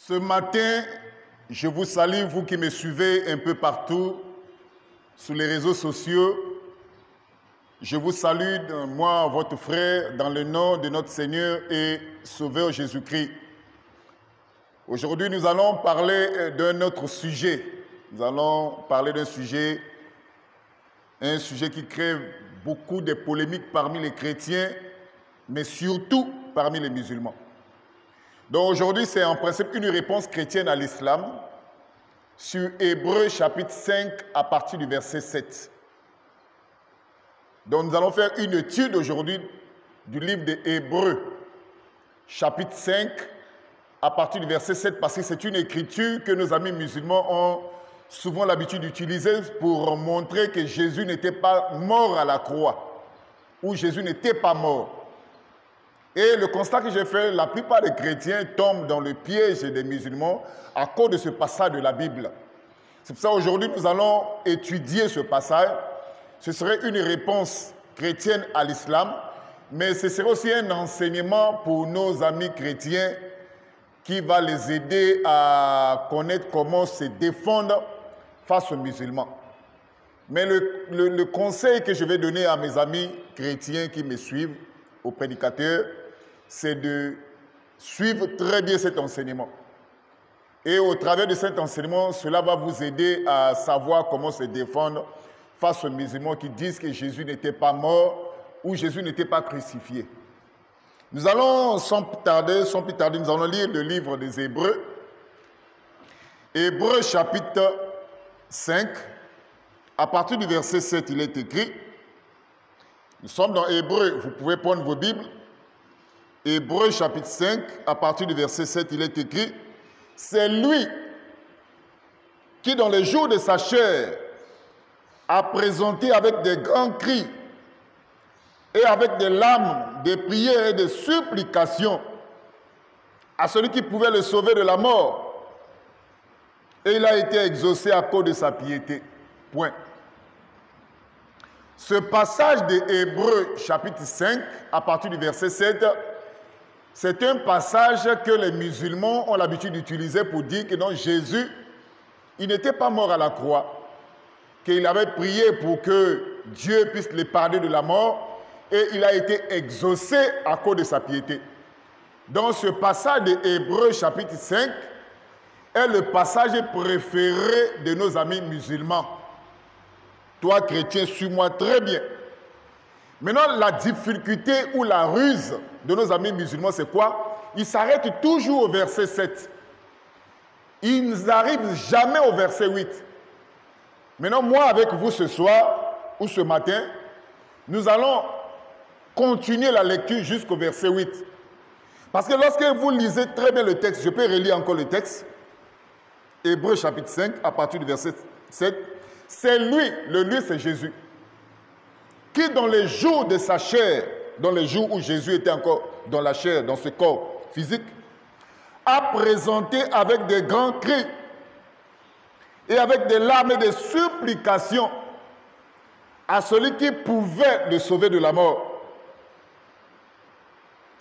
Ce matin, je vous salue, vous qui me suivez un peu partout sur les réseaux sociaux. Je vous salue, moi, votre frère, dans le nom de notre Seigneur et Sauveur Jésus-Christ. Aujourd'hui, nous allons parler d'un autre sujet. Nous allons parler d'un sujet, un sujet qui crée beaucoup de polémiques parmi les chrétiens, mais surtout parmi les musulmans. Donc aujourd'hui, c'est en principe une réponse chrétienne à l'islam sur Hébreux chapitre 5 à partir du verset 7. Donc nous allons faire une étude aujourd'hui du livre des Hébreux chapitre 5 à partir du verset 7 parce que c'est une écriture que nos amis musulmans ont souvent l'habitude d'utiliser pour montrer que Jésus n'était pas mort à la croix ou Jésus n'était pas mort. Et le constat que j'ai fait, la plupart des chrétiens tombent dans le piège des musulmans à cause de ce passage de la Bible. C'est pour ça qu'aujourd'hui, nous allons étudier ce passage. Ce serait une réponse chrétienne à l'islam, mais ce serait aussi un enseignement pour nos amis chrétiens qui va les aider à connaître comment se défendre face aux musulmans. Mais le conseil que je vais donner à mes amis chrétiens qui me suivent, aux prédicateurs, c'est de suivre très bien cet enseignement. Et au travers de cet enseignement, cela va vous aider à savoir comment se défendre face aux musulmans qui disent que Jésus n'était pas mort ou Jésus n'était pas crucifié. Nous allons, sans plus tarder, nous allons lire le livre des Hébreux. Hébreux chapitre 5, à partir du verset 7, il est écrit, nous sommes dans Hébreux, vous pouvez prendre vos Bibles. Hébreux chapitre 5, à partir du verset 7, il est écrit, c'est lui qui dans les jours de sa chair a présenté avec des grands cris et avec des larmes, des prières et des supplications à celui qui pouvait le sauver de la mort. Et il a été exaucé à cause de sa piété. Point. Ce passage de Hébreux chapitre 5, à partir du verset 7, c'est un passage que les musulmans ont l'habitude d'utiliser pour dire que non, Jésus, il n'était pas mort à la croix, qu'il avait prié pour que Dieu puisse le pardonner de la mort et il a été exaucé à cause de sa piété. Donc ce passage de Hébreux chapitre 5 est le passage préféré de nos amis musulmans. Toi, chrétien, suis-moi très bien. Maintenant, la difficulté ou la ruse de nos amis musulmans, c'est quoi? Ils s'arrêtent toujours au verset 7. Ils n'arrivent jamais au verset 8. Maintenant, moi, avec vous ce soir ou ce matin, nous allons continuer la lecture jusqu'au verset 8. Parce que lorsque vous lisez très bien le texte, je peux relire encore le texte. Hébreux chapitre 5, à partir du verset 7. C'est lui, le lui c'est Jésus, qui dans les jours de sa chair, dans les jours où Jésus était encore dans la chair, dans ce corps physique, a présenté avec des grands cris et avec des larmes et des supplications à celui qui pouvait le sauver de la mort.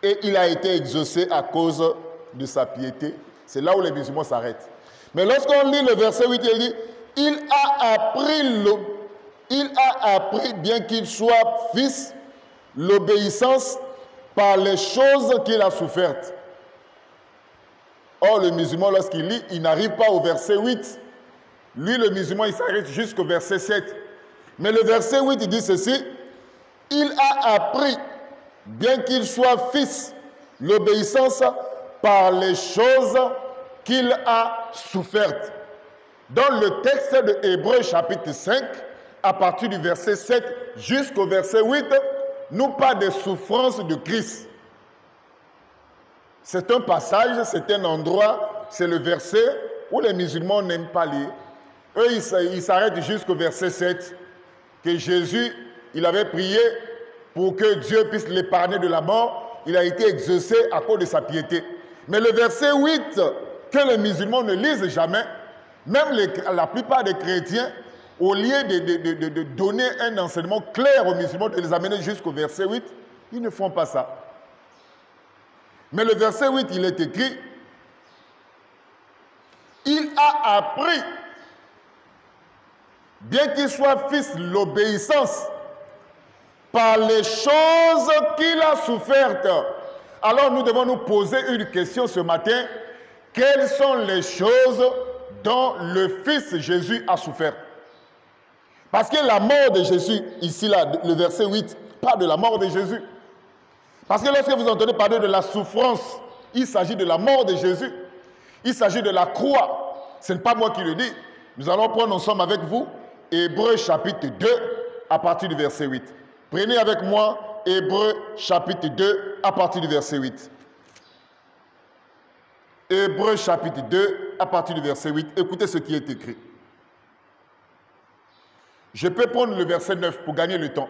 Et il a été exaucé à cause de sa piété. C'est là où les musulmans s'arrêtent. Mais lorsqu'on lit le verset 8, il dit il a appris, bien qu'il soit fils, l'obéissance par les choses qu'il a souffertes. Or, le musulman, lorsqu'il lit, il n'arrive pas au verset 8. Lui, le musulman, il s'arrête jusqu'au verset 7. Mais le verset 8, il dit ceci, il a appris, bien qu'il soit fils, l'obéissance par les choses qu'il a souffertes. Dans le texte de Hébreux chapitre 5, à partir du verset 7 jusqu'au verset 8, nous parle des souffrances de Christ. C'est un passage, c'est un endroit, c'est le verset où les musulmans n'aiment pas lire. Eux, ils s'arrêtent jusqu'au verset 7, que Jésus, il avait prié pour que Dieu puisse l'épargner de la mort. Il a été exaucé à cause de sa piété. Mais le verset 8, que les musulmans ne lisent jamais, même la plupart des chrétiens, au lieu de donner un enseignement clair aux musulmans, de les amener jusqu'au verset 8, ils ne font pas ça. Mais le verset 8, il est écrit, Il a appris, bien qu'il soit fils de l'obéissance, par les choses qu'il a souffertes. Alors nous devons nous poser une question ce matin. Quelles sont les choses dont le Fils Jésus a souffert? Parce que la mort de Jésus, ici là, le verset 8, parle de la mort de Jésus. Parce que lorsque vous entendez parler de la souffrance, il s'agit de la mort de Jésus. Il s'agit de la croix. Ce n'est pas moi qui le dis. Nous allons prendre ensemble avec vous Hébreux chapitre 2 à partir du verset 8. Prenez avec moi Hébreux chapitre 2 à partir du verset 8. Hébreux chapitre 2 à partir du verset 8. Écoutez ce qui est écrit. Je peux prendre le verset 9 pour gagner le temps.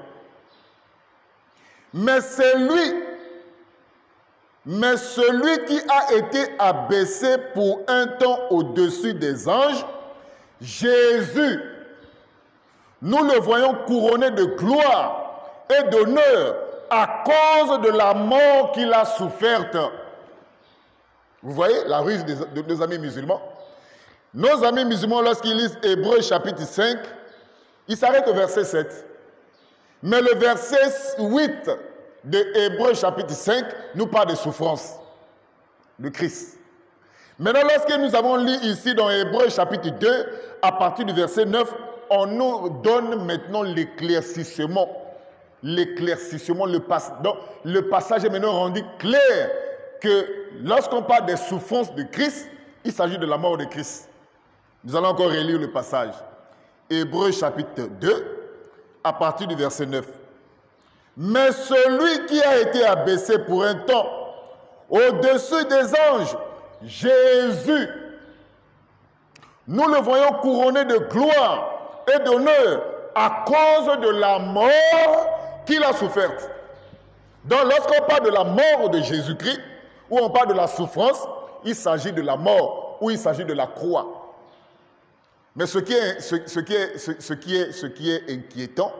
Mais celui qui a été abaissé pour un temps au-dessus des anges, Jésus, nous le voyons couronné de gloire et d'honneur à cause de la mort qu'il a soufferte. Vous voyez la ruse de nos amis musulmans? Nos amis musulmans, lorsqu'ils lisent Hébreux chapitre 5, ils s'arrêtent au verset 7. Mais le verset 8 de Hébreux chapitre 5 nous parle de souffrance de Christ. Maintenant, lorsque nous avons lu ici dans Hébreux chapitre 2, à partir du verset 9, on nous donne maintenant l'éclaircissement. L'éclaircissement, le passage est maintenant rendu clair que lorsqu'on parle des souffrances de Christ, il s'agit de la mort de Christ. Nous allons encore relire le passage. Hébreux chapitre 2, à partir du verset 9. Mais celui qui a été abaissé pour un temps au-dessus des anges, Jésus, nous le voyons couronné de gloire et d'honneur à cause de la mort qu'il a soufferte. Donc lorsqu'on parle de la mort de Jésus-Christ, ou on parle de la souffrance, il s'agit de la mort, ou il s'agit de la croix. Mais ce qui est inquiétant,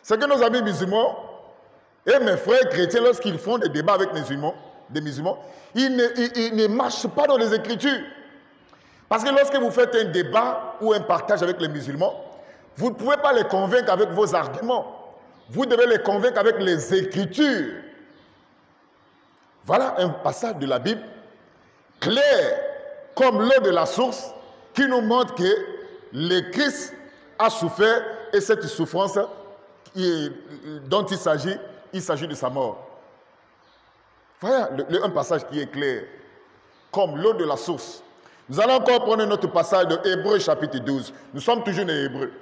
c'est que nos amis musulmans et mes frères chrétiens, lorsqu'ils font des débats avec des musulmans, ils ne marchent pas dans les Écritures. Parce que lorsque vous faites un débat ou un partage avec les musulmans, vous ne pouvez pas les convaincre avec vos arguments. Vous devez les convaincre avec les Écritures. Voilà un passage de la Bible clair, comme l'eau de la source, qui nous montre que le Christ a souffert et cette souffrance dont il s'agit de sa mort. Voilà un passage qui est clair, comme l'eau de la source. Nous allons encore prendre notre passage de Hébreux chapitre 12. Nous sommes toujours des Hébreux.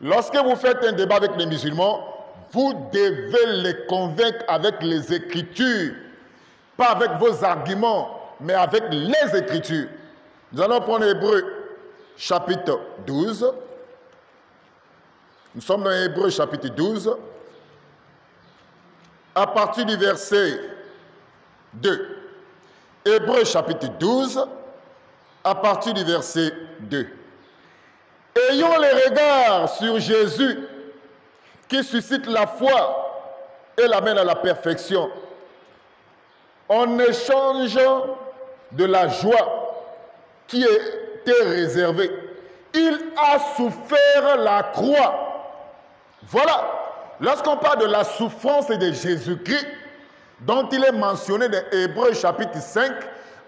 Lorsque vous faites un débat avec les musulmans, vous devez les convaincre avec les Écritures. Pas avec vos arguments, mais avec les Écritures. Nous allons prendre Hébreux chapitre 12. Nous sommes dans Hébreux chapitre 12. À partir du verset 2. Hébreux chapitre 12. À partir du verset 2. Ayons les regards sur Jésus qui suscite la foi et l'amène à la perfection. En échange de la joie qui était réservée, il a souffert la croix. Voilà, lorsqu'on parle de la souffrance de Jésus-Christ, dont il est mentionné dans Hébreux chapitre 5,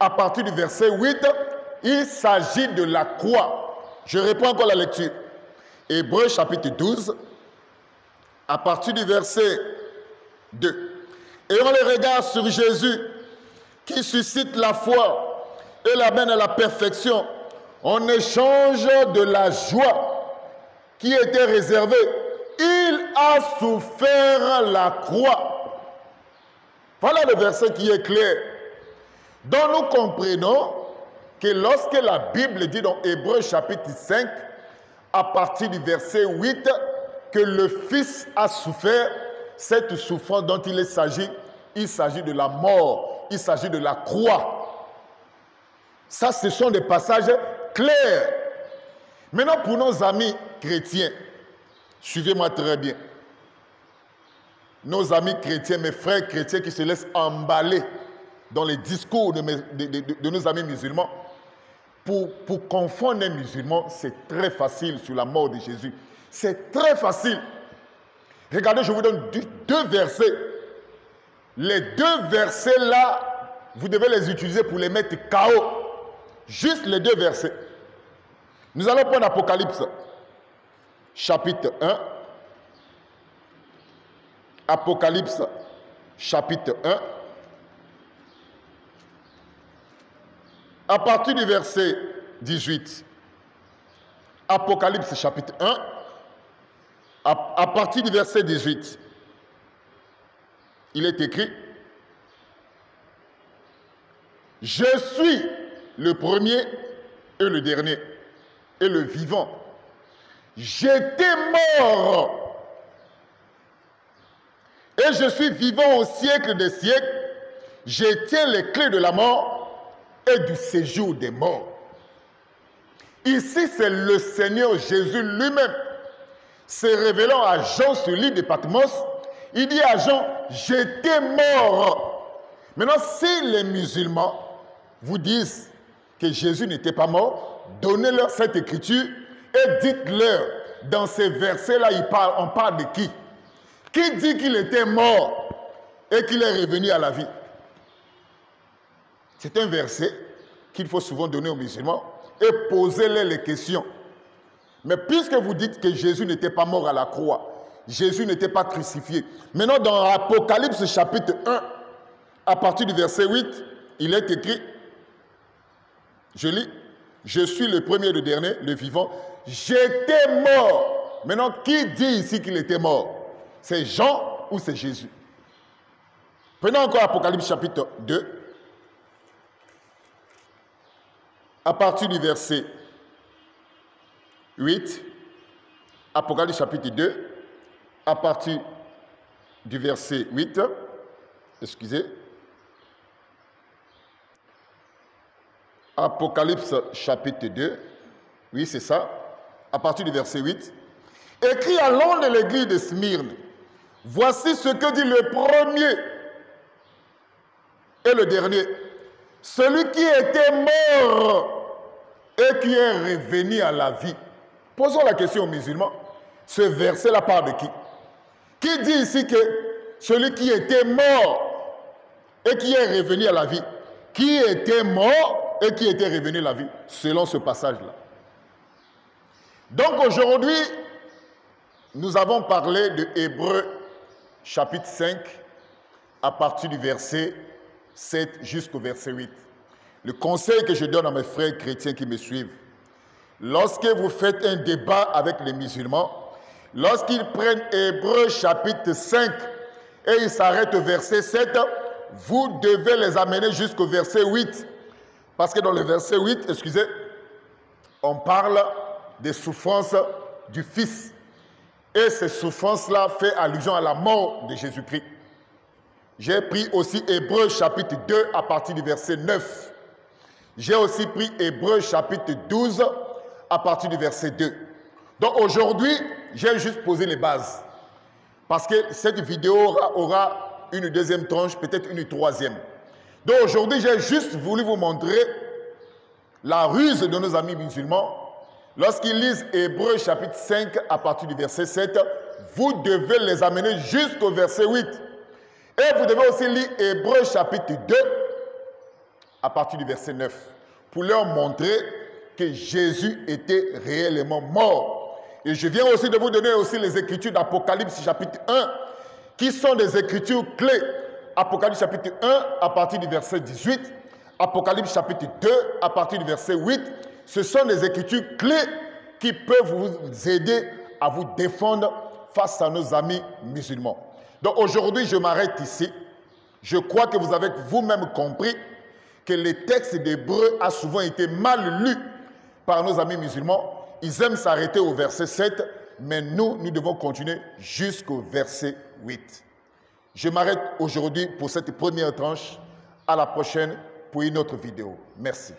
à partir du verset 8, il s'agit de la croix. Je reprends encore la lecture. Hébreux chapitre 12, à partir du verset 2. Ayons les regards sur Jésus, qui suscite la foi et l'amène à la perfection, en échange de la joie qui était réservée. Il a souffert la croix. Voilà le verset qui est clair. Donc nous comprenons que lorsque la Bible dit dans Hébreux chapitre 5, à partir du verset 8, que le Fils a souffert, cette souffrance dont il s'agit de la mort, il s'agit de la croix. Ça, ce sont des passages clairs. Maintenant, pour nos amis chrétiens, suivez-moi très bien. Nos amis chrétiens, mes frères chrétiens qui se laissent emballer dans les discours de nos amis musulmans, pour confondre un musulman, c'est très facile sur la mort de Jésus. C'est très facile. Regardez, je vous donne deux versets. Les deux versets-là, vous devez les utiliser pour les mettre KO. Juste les deux versets. Nous allons prendre Apocalypse, chapitre 1. Apocalypse, chapitre 1. À partir du verset 18. Apocalypse, chapitre 1. À partir du verset 18. Il est écrit: je suis le premier et le dernier et le vivant. J'étais mort et je suis vivant au siècle des siècles. Je tiens les clés de la mort et du séjour des morts. Ici, c'est le Seigneur Jésus lui-même se révélant à Jean sur l'île de Patmos. Il dit à Jean: j'étais mort. Maintenant, si les musulmans vous disent que Jésus n'était pas mort, donnez-leur cette écriture et dites-leur, dans ces versets-là, on parle de qui? Qui dit qu'il était mort et qu'il est revenu à la vie? C'est un verset qu'il faut souvent donner aux musulmans et poser-leur les questions. Mais puisque vous dites que Jésus n'était pas mort à la croix, Jésus n'était pas crucifié. Maintenant, dans Apocalypse chapitre 1, à partir du verset 8, il est écrit, je lis: je suis le premier et le dernier, le vivant. J'étais mort. Maintenant, qui dit ici qu'il était mort? C'est Jean ou c'est Jésus? Prenons encore Apocalypse chapitre 2, à partir du verset 8. Apocalypse chapitre 2, à partir du verset 8. Excusez. Apocalypse chapitre 2. Oui, c'est ça. À partir du verset 8. Écrit à l'ange de l'église de Smyrne: voici ce que dit le premier et le dernier, celui qui était mort et qui est revenu à la vie. Posons la question aux musulmans. Ce verset-là parle de qui? Qui dit ici que celui qui était mort et qui est revenu à la vie? Qui était mort et qui était revenu à la vie, selon ce passage-là? Donc aujourd'hui, nous avons parlé de Hébreux chapitre 5, à partir du verset 7 jusqu'au verset 8. Le conseil que je donne à mes frères chrétiens qui me suivent: lorsque vous faites un débat avec les musulmans, lorsqu'ils prennent Hébreux chapitre 5 et ils s'arrêtent au verset 7, vous devez les amener jusqu'au verset 8. Parce que dans le verset 8, excusez, on parle des souffrances du Fils. Et ces souffrances-là font allusion à la mort de Jésus-Christ. J'ai pris aussi Hébreux chapitre 2 à partir du verset 9. J'ai aussi pris Hébreux chapitre 12 à partir du verset 2. Donc aujourd'hui, j'ai juste posé les bases. Parce que cette vidéo aura une deuxième tranche, peut-être une troisième. Donc aujourd'hui, j'ai juste voulu vous montrer la ruse de nos amis musulmans. Lorsqu'ils lisent Hébreux chapitre 5 à partir du verset 7, vous devez les amener jusqu'au verset 8. Et vous devez aussi lire Hébreux chapitre 2 à partir du verset 9 pour leur montrer que Jésus était réellement mort. Et je viens aussi de vous donner aussi les écritures d'Apocalypse chapitre 1 qui sont des écritures clés. Apocalypse chapitre 1 à partir du verset 18, Apocalypse chapitre 2 à partir du verset 8. Ce sont des écritures clés qui peuvent vous aider à vous défendre face à nos amis musulmans. Donc aujourd'hui, je m'arrête ici. Je crois que vous avez vous-même compris que les textes d'Hébreux a souvent été mal lus par nos amis musulmans. Ils aiment s'arrêter au verset 7, mais nous devons continuer jusqu'au verset 8. Je m'arrête aujourd'hui pour cette première tranche. À la prochaine pour une autre vidéo. Merci.